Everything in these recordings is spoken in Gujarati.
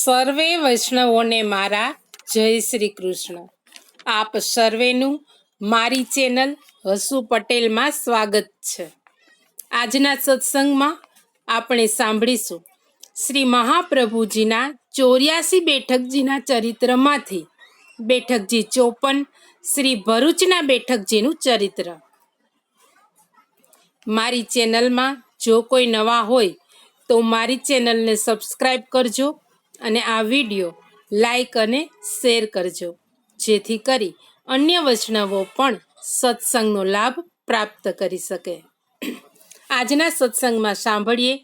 સર્વે વૈષ્ણવોને મારા જય શ્રી કૃષ્ણ. આપ સર્વેનું મારી ચેનલ હસુ પટેલમાં સ્વાગત છે. આજના સત્સંગમાં આપણે સાંભળીશું શ્રી મહાપ્રભુજીના 84 બેઠકજીના ચરિત્રમાંથી બેઠકજી 54 શ્રી ભરૂચના બેઠકજીનું ચરિત્ર. મારી ચેનલમાં જો કોઈ નવા હોય તો મારી ચેનલને સબસ્ક્રાઈબ કરજો અને આ વિડીયો લાઈક અને શેર કરજો, જેથી કરી અન્ય વૈષ્ણવો પણ સત્સંગનો લાભ પ્રાપ્ત કરી શકે. આજના સત્સંગમાં સાંભળીએ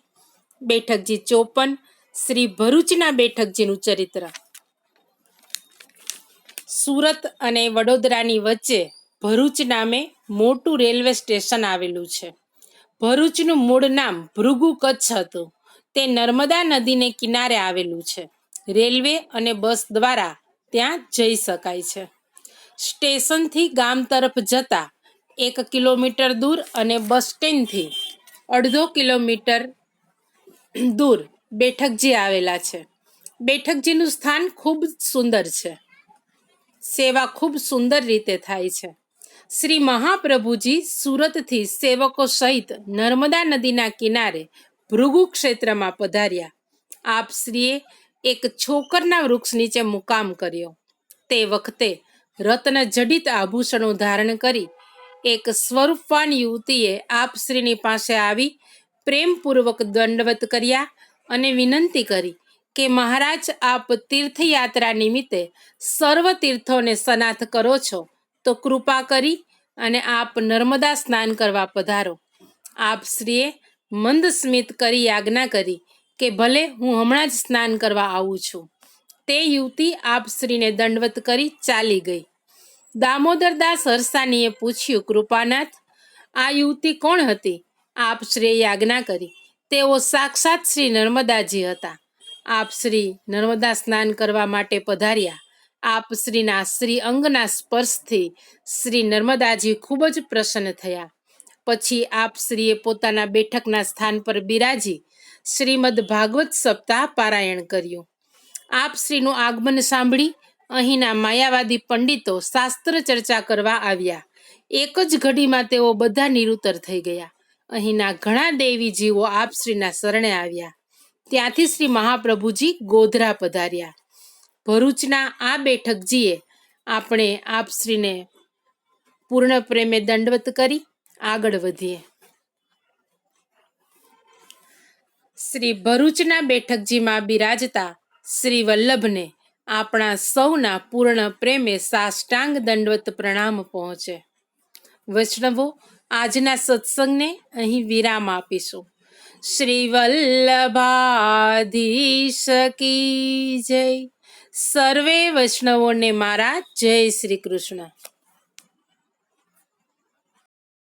બેઠકજી 54 શ્રી ભરૂચના બેઠકજીનું ચરિત્ર. સુરત અને વડોદરાની વચ્ચે ભરૂચ નામે મોટું રેલવે સ્ટેશન આવેલું છે. ભરૂચનું મૂળ નામ ભૃગુ કચ્છ હતું. તે નર્મદા નદીને કિનારે આવેલું છે. રેલવે અને બસ દ્વારા ત્યાં જઈ શકાય છે. સ્ટેશનથી ગામ તરફ જતા 1 કિલોમીટર દૂર અને બસ સ્ટેન્ડથી 1.5 કિલોમીટર દૂર બેઠકજી આવેલા છે. બેઠકજીનું સ્થાન ખૂબ સુંદર છે. સેવા ખૂબ સુંદર રીતે થાય છે. શ્રી મહાપ્રભુજી સુરતથી સેવકો સહિત નર્મદા નદીના કિનારે ભૃગુ ક્ષેત્રમાં પધાર્યા. આપ શ્રીએ એક છોકરના વૃક્ષ નીચે મુકામ કર્યો. તે વખતે રત્ન જડિત આભૂષણો ધારણ કરી એક સ્વરૂપવાન યુવતીએ આપ શ્રીની પાસે આવી પ્રેમપૂર્વક દંડવત કર્યા અને વિનંતી કરી કે મહારાજ, આપ તીર્થયાત્રા નિમિત્તે સર્વ તીર્થોને સ્નાત કરો છો તો કૃપા કરી અને આપ નર્મદા સ્નાન કરવા પધારો. આપ શ્રીએ મંદ સ્મિત કરી આજ્ઞા કરી કે ભલે, હું હમણાં જ સ્નાન કરવા આવું છું. તે યુવતી આપ શ્રીને દંડવત કરી ચાલી ગઈ. દામોદરદાસ હરસાનીએ પૂછ્યું, કૃપાનાથ, આ યુવતી કોણ હતી? આપ શ્રીએ આજ્ઞા કરી, તેઓ સાક્ષાત શ્રી નર્મદાજી હતા. આપ શ્રી નર્મદા સ્નાન કરવા માટે પધાર્યા. આપ શ્રીના શ્રી અંગના સ્પર્શથી શ્રી નર્મદાજી ખૂબ જ પ્રસન્ન થયા. પછી આપ શ્રીએ પોતાના બેઠકના સ્થાન પર બિરાજી શ્રીમદ ભાગવત સપ્તાહ પારાયણ કર્યું. આપ શ્રીનું આગમન સાંભળી અહીંના માયાવાદી પંડિતો શાસ્ત્ર ચર્ચા કરવા આવ્યા. એક જ ઘડીમાં તેઓ બધા નિરુત્તર થઈ ગયા. અહીંના ઘણા દેવી જીવો આપ શ્રીના શરણે આવ્યા. ત્યાંથી શ્રી મહાપ્રભુજી ગોધરા પધાર્યા. ભરૂચના આ બેઠકજીએ આપણે આપ શ્રીને પૂર્ણ પ્રેમે દંડવત કરી આગળ વધીએ. શ્રી ભરૂચના બેઠકજીમાં બિરાજતા શ્રી વલ્લભને આપણા સૌના પૂર્ણ પ્રેમે સાષ્ટાંગ દંડવત પ્રણામ પહોંચે. વૈષ્ણવો, આજના સત્સંગને અહીં વિરામ આપીશું. શ્રી વલ્લભાધીશ કી જય. સર્વે વૈષ્ણવોને મારા જય શ્રી કૃષ્ણ.